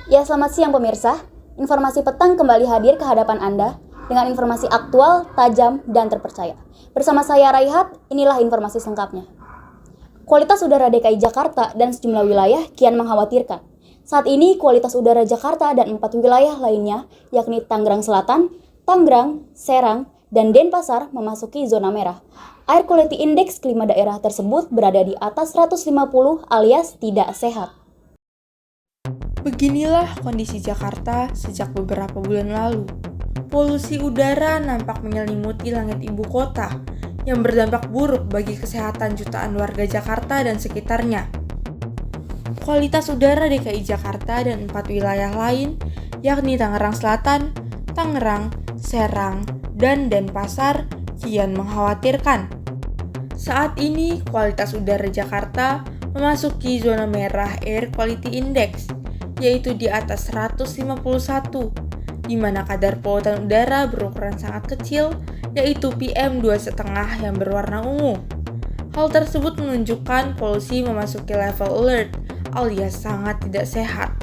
Ya, selamat siang pemirsa. Informasi petang kembali hadir ke hadapan Anda dengan informasi aktual, tajam, dan terpercaya. Bersama saya Raihat, inilah informasi selengkapnya. Kualitas udara DKI Jakarta dan sejumlah wilayah kian mengkhawatirkan. Saat ini kualitas udara Jakarta dan 4 wilayah lainnya, yakni Tangerang Selatan, Tangerang, Serang, dan Denpasar memasuki zona merah. Air Quality Index kelima daerah tersebut berada di atas 150 alias tidak sehat. Beginilah kondisi Jakarta sejak beberapa bulan lalu. Polusi udara nampak menyelimuti langit ibu kota yang berdampak buruk bagi kesehatan jutaan warga Jakarta dan sekitarnya. Kualitas udara DKI Jakarta dan 4 wilayah lain, yakni Tangerang Selatan, Tangerang, Serang, dan Denpasar, kian mengkhawatirkan. Saat ini, kualitas udara Jakarta memasuki zona merah Air Quality Index, yaitu di atas 151, di mana kadar polutan udara berukuran sangat kecil, yaitu PM2,5 yang berwarna ungu. Hal tersebut menunjukkan polusi memasuki level alert, alias sangat tidak sehat.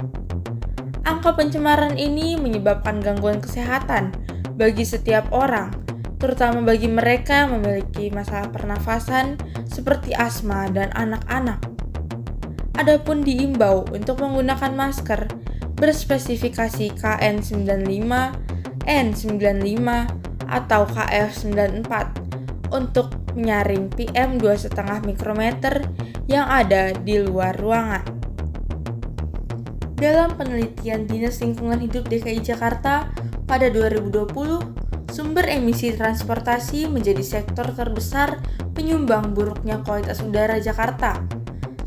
Angka pencemaran ini menyebabkan gangguan kesehatan bagi setiap orang, terutama bagi mereka yang memiliki masalah pernafasan seperti asma dan anak-anak. Adapun diimbau untuk menggunakan masker berspesifikasi KN95, N95, atau KF94 untuk menyaring PM2,5 mikrometer yang ada di luar ruangan. Dalam penelitian Dinas Lingkungan Hidup DKI Jakarta pada 2020, sumber emisi transportasi menjadi sektor terbesar penyumbang buruknya kualitas udara Jakarta.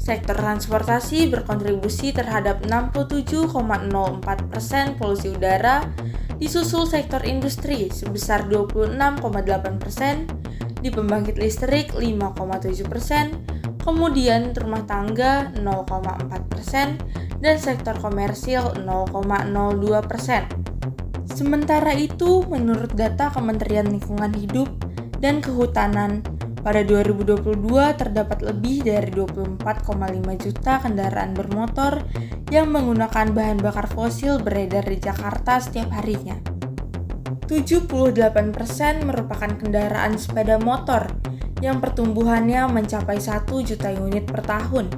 Sektor transportasi berkontribusi terhadap 67,04% polusi udara, disusul sektor industri sebesar 26,8%, di pembangkit listrik 5,7%, kemudian rumah tangga 0,4%, dan sektor komersil 0,02%. Sementara itu, menurut data Kementerian Lingkungan Hidup dan Kehutanan, pada 2022 terdapat lebih dari 24,5 juta kendaraan bermotor yang menggunakan bahan bakar fosil beredar di Jakarta setiap harinya. 78% merupakan kendaraan sepeda motor yang pertumbuhannya mencapai 1 juta unit per tahun.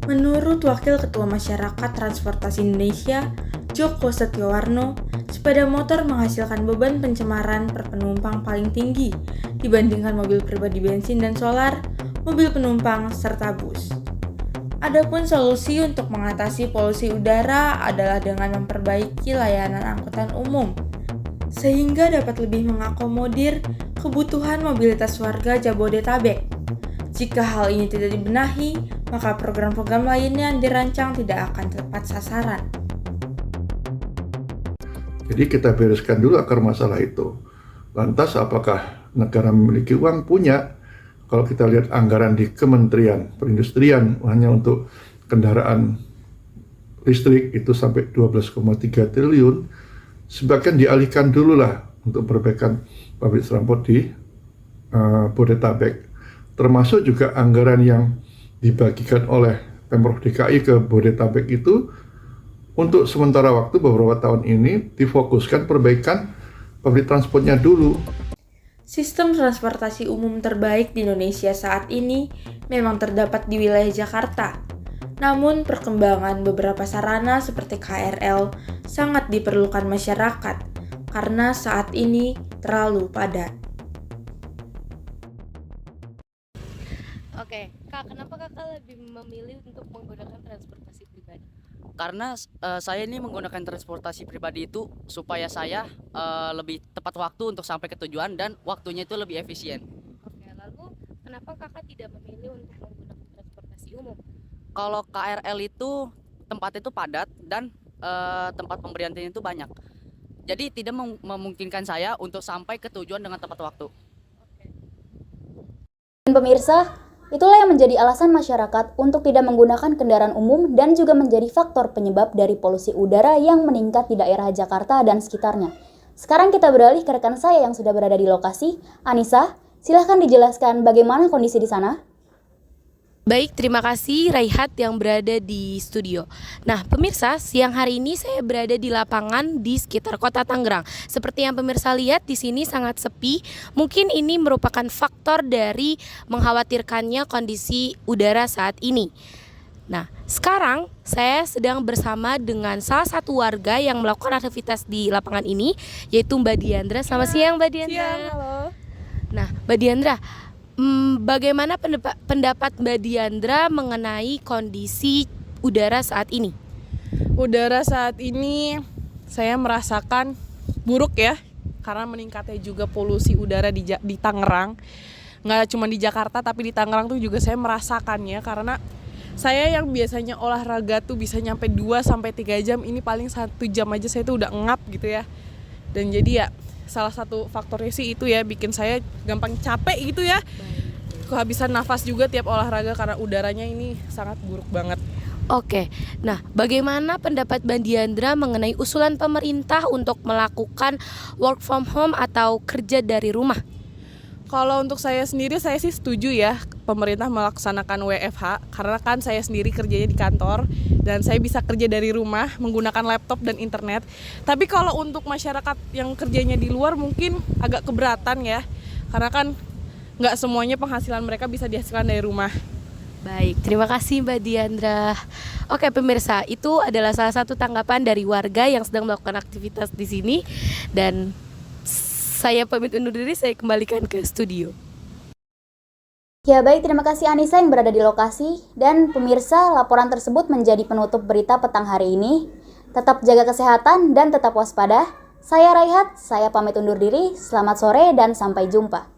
Menurut Wakil Ketua Masyarakat Transportasi Indonesia, Joko Setiowarno, sepeda motor menghasilkan beban pencemaran per penumpang paling tinggi dibandingkan mobil pribadi bensin dan solar, mobil penumpang, serta bus. Adapun solusi untuk mengatasi polusi udara adalah dengan memperbaiki layanan angkutan umum, sehingga dapat lebih mengakomodir kebutuhan mobilitas warga Jabodetabek. Jika hal ini tidak dibenahi, maka program-program lainnya yang dirancang tidak akan tepat sasaran. Jadi kita bereskan dulu akar masalah itu. Lantas apakah negara memiliki uang? Punya. Kalau kita lihat anggaran di Kementerian Perindustrian hanya untuk kendaraan listrik itu sampai 12,3 triliun. Sebagian dialihkan dulu lah untuk perbaikan pabrik transport di Bodetabek. Termasuk juga anggaran yang dibagikan oleh Pemprov DKI ke Bodetabek itu untuk sementara waktu beberapa tahun ini difokuskan perbaikan pabrik transportnya dulu. Sistem transportasi umum terbaik di Indonesia saat ini memang terdapat di wilayah Jakarta. Namun perkembangan beberapa sarana seperti KRL sangat diperlukan masyarakat karena saat ini terlalu padat. Oke, Kak, kenapa Kakak lebih memilih untuk menggunakan transportasi pribadi? Karena saya ini menggunakan transportasi pribadi itu supaya saya lebih tepat waktu untuk sampai ke tujuan dan waktunya itu lebih efisien. Oke, lalu kenapa Kakak tidak memilih untuk menggunakan transportasi umum? Kalau KRL itu tempatnya itu padat dan tempat pemberhentian itu banyak. Jadi tidak memungkinkan saya untuk sampai ke tujuan dengan tepat waktu. Oke. Dan pemirsa, itulah yang menjadi alasan masyarakat untuk tidak menggunakan kendaraan umum dan juga menjadi faktor penyebab dari polusi udara yang meningkat di daerah Jakarta dan sekitarnya. Sekarang kita beralih ke rekan saya yang sudah berada di lokasi. Anissa, silahkan dijelaskan bagaimana kondisi di sana. Baik, terima kasih Raihat yang berada di studio. Nah, pemirsa, siang hari ini saya berada di lapangan di sekitar Kota Tangerang. Seperti yang pemirsa lihat, di sini sangat sepi. Mungkin ini merupakan faktor dari mengkhawatirkannya kondisi udara saat ini. Nah, sekarang saya sedang bersama dengan salah satu warga yang melakukan aktivitas di lapangan ini, yaitu Mbak Diandra. Selamat siang, Mbak Diandra. Siang, halo. Nah, Mbak Diandra, bagaimana pendapat Mbak Diandra mengenai kondisi udara saat ini? Udara saat ini saya merasakan buruk ya, karena meningkatnya juga polusi udara di Tangerang. Nggak cuma di Jakarta, tapi di Tangerang tuh juga saya merasakannya, karena saya yang biasanya olahraga tuh bisa nyampe 2-3 jam, ini paling 1 jam aja saya tuh udah ngap gitu ya. Dan jadi ya salah satu faktornya sih itu ya, bikin saya gampang capek gitu ya. Kehabisan nafas juga tiap olahraga karena udaranya ini sangat buruk banget. Oke, nah bagaimana pendapat Mbak Diandra mengenai usulan pemerintah untuk melakukan work from home atau kerja dari rumah? Kalau untuk saya sendiri, saya sih setuju ya pemerintah melaksanakan WFH, karena kan saya sendiri kerjanya di kantor dan saya bisa kerja dari rumah menggunakan laptop dan internet. Tapi kalau untuk masyarakat yang kerjanya di luar mungkin agak keberatan ya, karena kan nggak semuanya penghasilan mereka bisa dihasilkan dari rumah. Baik, terima kasih Mbak Diandra. Oke pemirsa, itu adalah salah satu tanggapan dari warga yang sedang melakukan aktivitas di sini. Dan saya pamit undur diri, saya kembalikan ke studio. Ya baik, terima kasih Anissa yang berada di lokasi. Dan pemirsa, laporan tersebut menjadi penutup berita petang hari ini. Tetap jaga kesehatan dan tetap waspada. Saya Raihat, saya pamit undur diri. Selamat sore dan sampai jumpa.